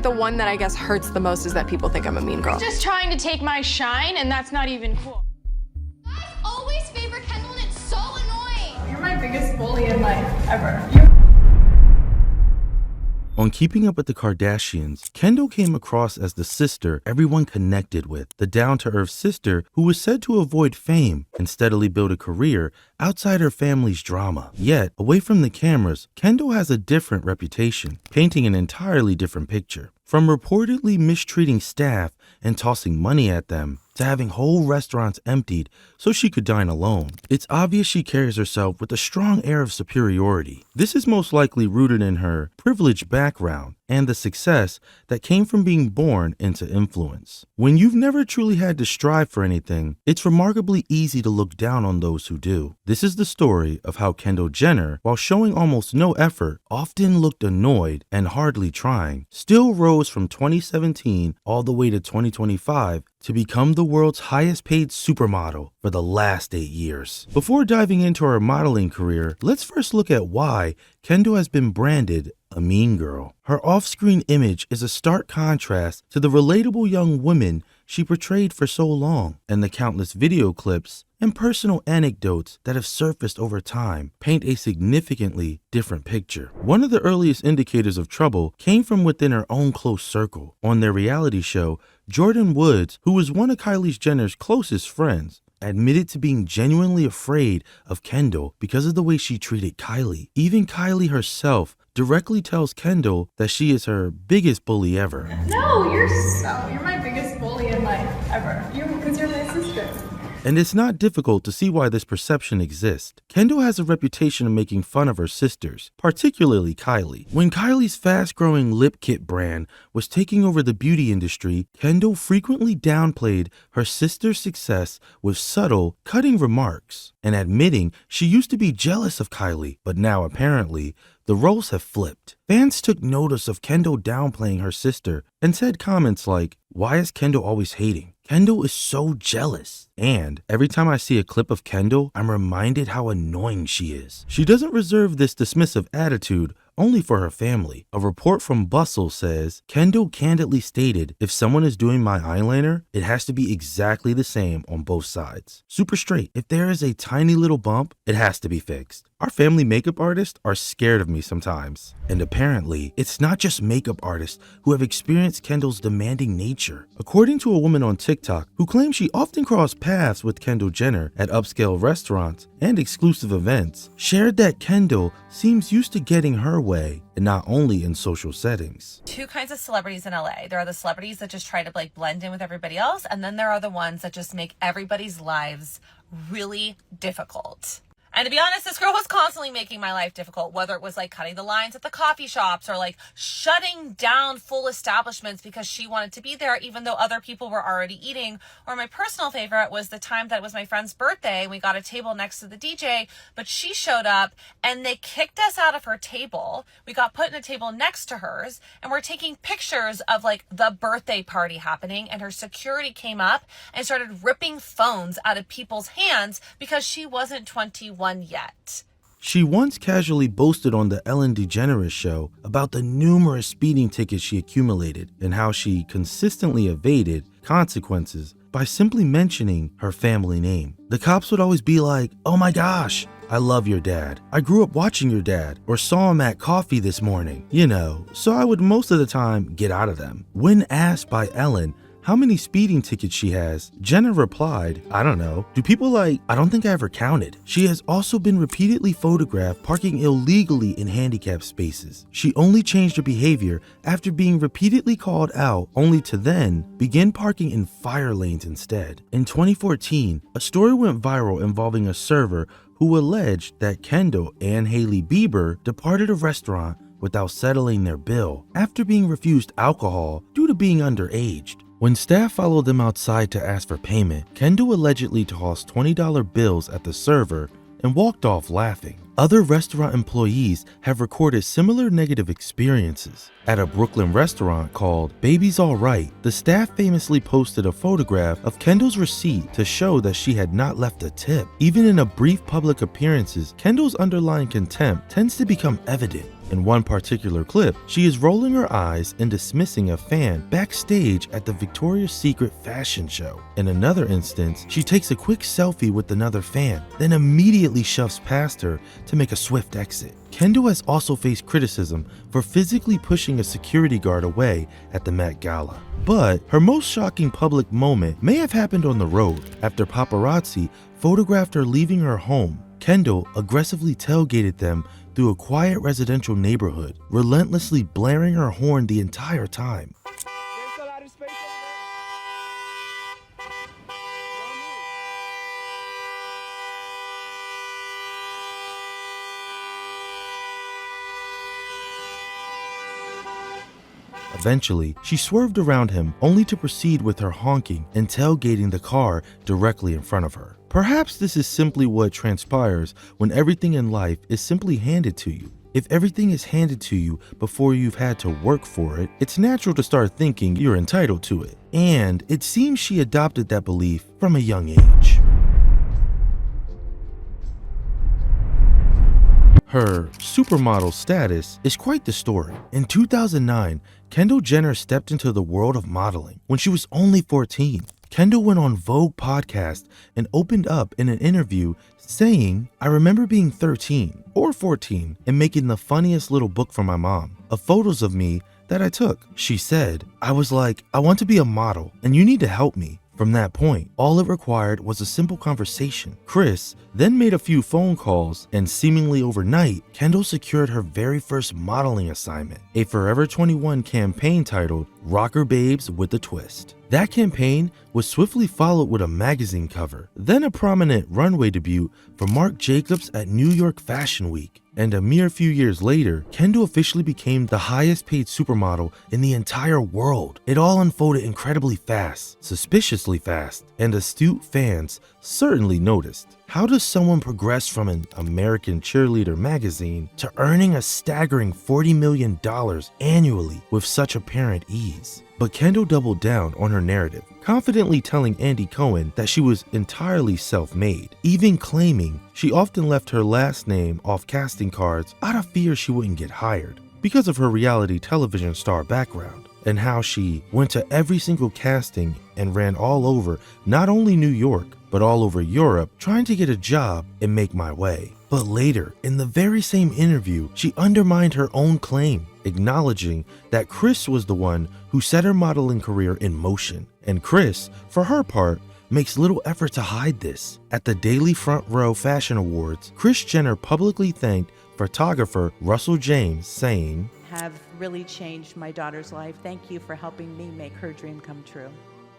the one that I guess hurts the most is that people think I'm a mean girl. You're just trying to take my shine, and that's not even cool. Guys always favor Kendall, and it's so annoying. You're my biggest bully in life, ever. On Keeping Up with the Kardashians, Kendall came across as the sister everyone connected with, the down-to-earth sister who was said to avoid fame and steadily build a career outside her family's drama. Yet, away from the cameras, Kendall has a different reputation, painting an entirely different picture. From reportedly mistreating staff and tossing money at them, to having whole restaurants emptied so she could dine alone, it's obvious she carries herself with a strong air of superiority. This is most likely rooted in her privileged background and the success that came from being born into influence. When you've never truly had to strive for anything, it's remarkably easy to look down on those who do. This is the story of how Kendall Jenner, while showing almost no effort, often looked annoyed and hardly trying, still rose from 2017 all the way to 2025 to become the world's highest paid supermodel for the last 8 years. Before diving into her modeling career, let's first look at why Kendall has been branded a mean girl. Her off-screen image is a stark contrast to the relatable young woman she portrayed for so long, and the countless video clips and personal anecdotes that have surfaced over time paint a significantly different picture. One of the earliest indicators of trouble came from within her own close circle. On their reality show, Jordan Woods, who was one of Kylie Jenner's closest friends, admitted to being genuinely afraid of Kendall because of the way she treated Kylie. Even Kylie herself directly tells Kendall that she is her biggest bully ever. No, you're my biggest bully in life, ever. Because you're my sister. And it's not difficult to see why this perception exists. Kendall has a reputation of making fun of her sisters, particularly Kylie. When Kylie's fast-growing lip kit brand was taking over the beauty industry, Kendall frequently downplayed her sister's success with subtle, cutting remarks, and admitting she used to be jealous of Kylie, but now apparently the roles have flipped. Fans took notice of Kendall downplaying her sister and said comments like, "Why is Kendall always hating? Kendall is so jealous." And every time I see a clip of Kendall, I'm reminded how annoying she is. She doesn't reserve this dismissive attitude only for her family. A report from Bustle says, Kendall candidly stated, "If someone is doing my eyeliner, it has to be exactly the same on both sides. Super straight. If there is a tiny little bump, it has to be fixed." Our family makeup artists are scared of me sometimes. And apparently, it's not just makeup artists who have experienced Kendall's demanding nature. According to a woman on TikTok who claims she often crossed paths with Kendall Jenner at upscale restaurants and exclusive events, shared that Kendall seems used to getting her way, and not only in social settings. Two kinds of celebrities in LA. There are the celebrities that just try to blend in with everybody else, and then there are the ones that just make everybody's lives really difficult. And to be honest, this girl was constantly making my life difficult, whether it was cutting the lines at the coffee shops or shutting down full establishments because she wanted to be there even though other people were already eating. Or my personal favorite was the time that it was my friend's birthday and we got a table next to the DJ, but she showed up and they kicked us out of her table. We got put in a table next to hers and we're taking pictures of the birthday party happening, and her security came up and started ripping phones out of people's hands because she wasn't 21 yet. She once casually boasted on the Ellen DeGeneres show about the numerous speeding tickets she accumulated and how she consistently evaded consequences by simply mentioning her family name. The cops would always be like, "Oh my gosh, I love your dad. I grew up watching your dad," or "saw him at coffee this morning." So I would most of the time get out of them. When asked by Ellen how many speeding tickets she has, Jenner replied, "I don't know. Do people I don't think I ever counted." She has also been repeatedly photographed parking illegally in handicapped spaces. She only changed her behavior after being repeatedly called out, only to then begin parking in fire lanes instead. In 2014, a story went viral involving a server who alleged that Kendall and Hailey Bieber departed a restaurant without settling their bill after being refused alcohol due to being underage. When staff followed them outside to ask for payment, Kendall allegedly tossed $20 bills at the server and walked off laughing. Other restaurant employees have recorded similar negative experiences. At a Brooklyn restaurant called Baby's Alright, the staff famously posted a photograph of Kendall's receipt to show that she had not left a tip. Even in a brief public appearances, Kendall's underlying contempt tends to become evident. In one particular clip, she is rolling her eyes and dismissing a fan backstage at the Victoria's Secret fashion show. In another instance, she takes a quick selfie with another fan, then immediately shoves past her to make a swift exit. Kendall has also faced criticism for physically pushing a security guard away at the Met Gala. But her most shocking public moment may have happened on the road after paparazzi photographed her leaving her home. Kendall aggressively tailgated them through a quiet residential neighborhood, relentlessly blaring her horn the entire time. Eventually, she swerved around him only to proceed with her honking and tailgating the car directly in front of her. Perhaps this is simply what transpires when everything in life is simply handed to you. If everything is handed to you before you've had to work for it, it's natural to start thinking you're entitled to it. And it seems she adopted that belief from a young age. Her supermodel status is quite the story. In 2009, Kendall Jenner stepped into the world of modeling when she was only 14. Kendall went on Vogue podcast and opened up in an interview saying, "I remember being 13 or 14 and making the funniest little book for my mom of photos of me that I took." She said, "I was like, I want to be a model and you need to help me." From that point, all it required was a simple conversation. Chris then made a few phone calls, and seemingly overnight, Kendall secured her very first modeling assignment, a Forever 21 campaign titled Rocker Babes with a Twist. That campaign was swiftly followed with a magazine cover, then a prominent runway debut for Marc Jacobs at New York Fashion Week. And a mere few years later, Kendall officially became the highest paid supermodel in the entire world. It all unfolded incredibly fast, suspiciously fast, and astute fans certainly noticed. How does someone progress from an American Cheerleader magazine to earning a staggering $40 million annually with such apparent ease? But Kendall doubled down on her narrative, confidently telling Andy Cohen that she was entirely self-made, even claiming she often left her last name off casting cards out of fear she wouldn't get hired because of her reality television star background, and how she went to every single casting and ran all over not only New York, but all over Europe trying to get a job and make my way. But later, in the very same interview, she undermined her own claim, acknowledging that Chris was the one who set her modeling career in motion. And Chris, for her part, makes little effort to hide this. At the Daily Front Row Fashion Awards, Kris Jenner publicly thanked photographer Russell James, saying, "Have really changed my daughter's life. Thank you for helping me make her dream come true."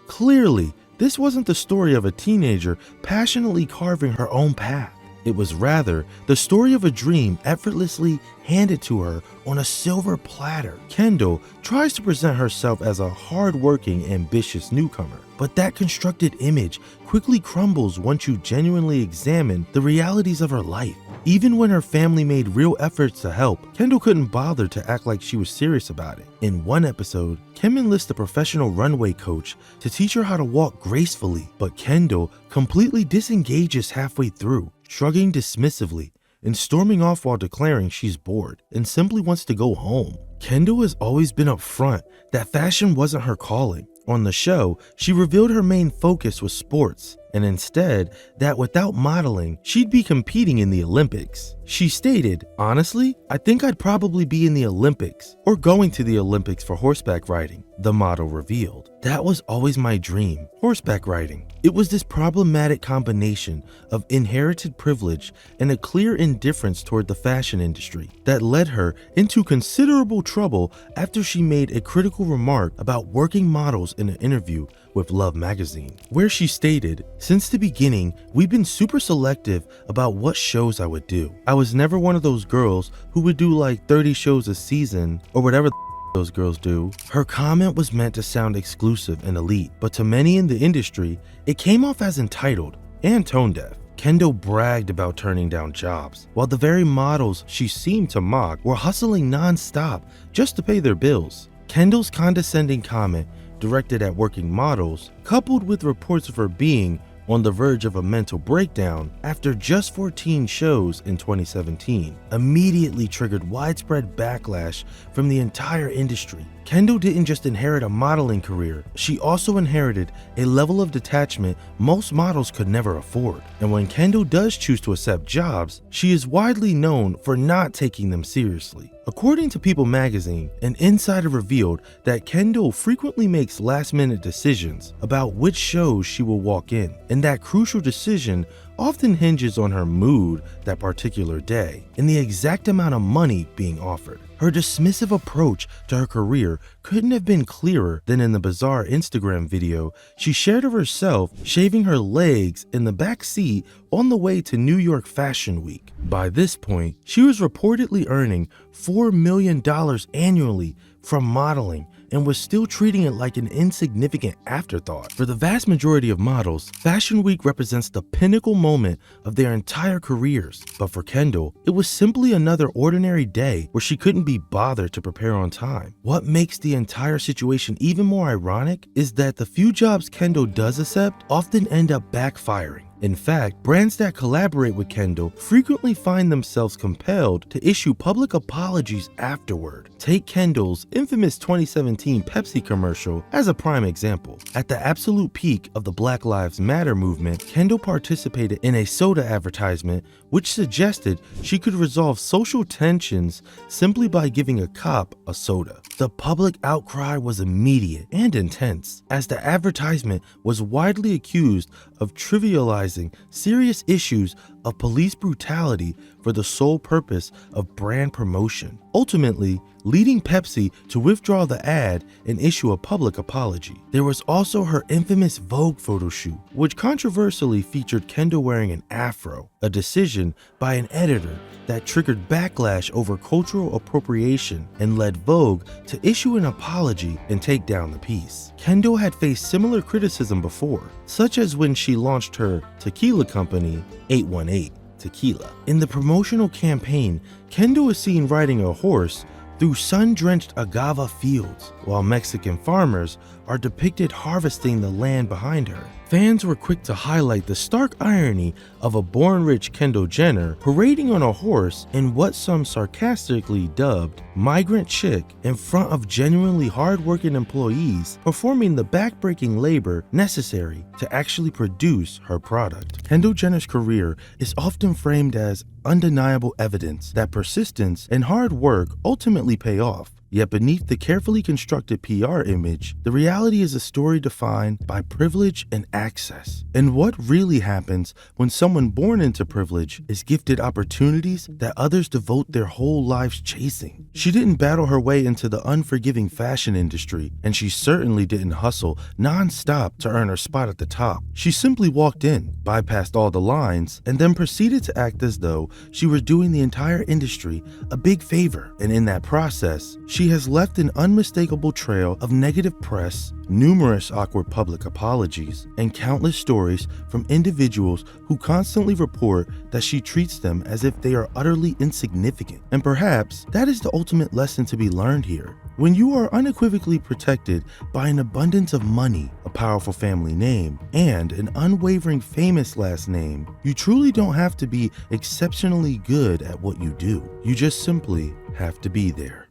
Clearly, this wasn't the story of a teenager passionately carving her own path. It was rather the story of a dream effortlessly handed to her on a silver platter. Kendall tries to present herself as a hard-working, ambitious newcomer, but that constructed image quickly crumbles once you genuinely examine the realities of her life. Even when her family made real efforts to help, Kendall couldn't bother to act like she was serious about it. In one episode, Kim enlists a professional runway coach to teach her how to walk gracefully, but Kendall completely disengages halfway through, shrugging dismissively and storming off while declaring she's bored and simply wants to go home. Kendall has always been upfront that fashion wasn't her calling. On the show, she revealed her main focus was sports, and instead, that without modeling, she'd be competing in the Olympics. She stated, "Honestly, I think I'd probably be in the Olympics, or going to the Olympics for horseback riding," the model revealed. "That was always my dream, horseback riding. It was this problematic combination of inherited privilege and a clear indifference toward the fashion industry that led her into considerable trouble after she made a critical remark about working models in an interview with Love magazine, where she stated, 'Since the beginning, we've been super selective about what shows I would do. I was never one of those girls who would do like 30 shows a season or whatever those girls do.'" Her comment was meant to sound exclusive and elite, but to many in the industry, it came off as entitled and tone deaf. Kendall bragged about turning down jobs, while the very models she seemed to mock were hustling non-stop just to pay their bills. Kendall's condescending comment directed at working models, coupled with reports of her being, on the verge of a mental breakdown after just 14 shows in 2017, immediately triggered widespread backlash from the entire industry. Kendall didn't just inherit a modeling career, she also inherited a level of detachment most models could never afford. And when Kendall does choose to accept jobs, she is widely known for not taking them seriously. According to People magazine, an insider revealed that Kendall frequently makes last-minute decisions about which shows she will walk in, and that crucial decision often hinges on her mood that particular day and the exact amount of money being offered. Her dismissive approach to her career couldn't have been clearer than in the bizarre Instagram video she shared of herself shaving her legs in the back seat on the way to New York Fashion Week. By this point, she was reportedly earning $4 million annually from modeling and was still treating it like an insignificant afterthought. For the vast majority of models, Fashion Week represents the pinnacle moment of their entire careers. But for Kendall, it was simply another ordinary day where she couldn't be bothered to prepare on time. What makes the entire situation even more ironic is that the few jobs Kendall does accept often end up backfiring. In fact, brands that collaborate with Kendall frequently find themselves compelled to issue public apologies afterward. Take Kendall's infamous 2017 Pepsi commercial as a prime example. At the absolute peak of the Black Lives Matter movement, Kendall participated in a soda advertisement which suggested she could resolve social tensions simply by giving a cop a soda. The public outcry was immediate and intense, as the advertisement was widely accused of trivializing serious issues of police brutality for the sole purpose of brand promotion, ultimately leading Pepsi to withdraw the ad and issue a public apology. There was also her infamous Vogue photo shoot, which controversially featured Kendall wearing an afro, a decision by an editor that triggered backlash over cultural appropriation and led Vogue to issue an apology and take down the piece. Kendall had faced similar criticism before, such as when she launched her tequila company, 818 Tequila. In the promotional campaign, Kendall is seen riding a horse through sun-drenched agave fields, while Mexican farmers are depicted harvesting the land behind her. Fans were quick to highlight the stark irony of a born-rich Kendall Jenner parading on a horse in what some sarcastically dubbed migrant chick in front of genuinely hard-working employees performing the back-breaking labor necessary to actually produce her product. Kendall Jenner's career is often framed as undeniable evidence that persistence and hard work ultimately pay off. Yet beneath the carefully constructed PR image, the reality is a story defined by privilege and access. And what really happens when someone born into privilege is gifted opportunities that others devote their whole lives chasing. She didn't battle her way into the unforgiving fashion industry, and she certainly didn't hustle non-stop to earn her spot at the top. She simply walked in, bypassed all the lines, and then proceeded to act as though she were doing the entire industry a big favor. And in that process, she has left an unmistakable trail of negative press, numerous awkward public apologies, and countless stories from individuals who constantly report that she treats them as if they are utterly insignificant. And perhaps that is the ultimate lesson to be learned here. When you are unequivocally protected by an abundance of money, a powerful family name, and an unwavering famous last name, you truly don't have to be exceptionally good at what you do. You just simply have to be there.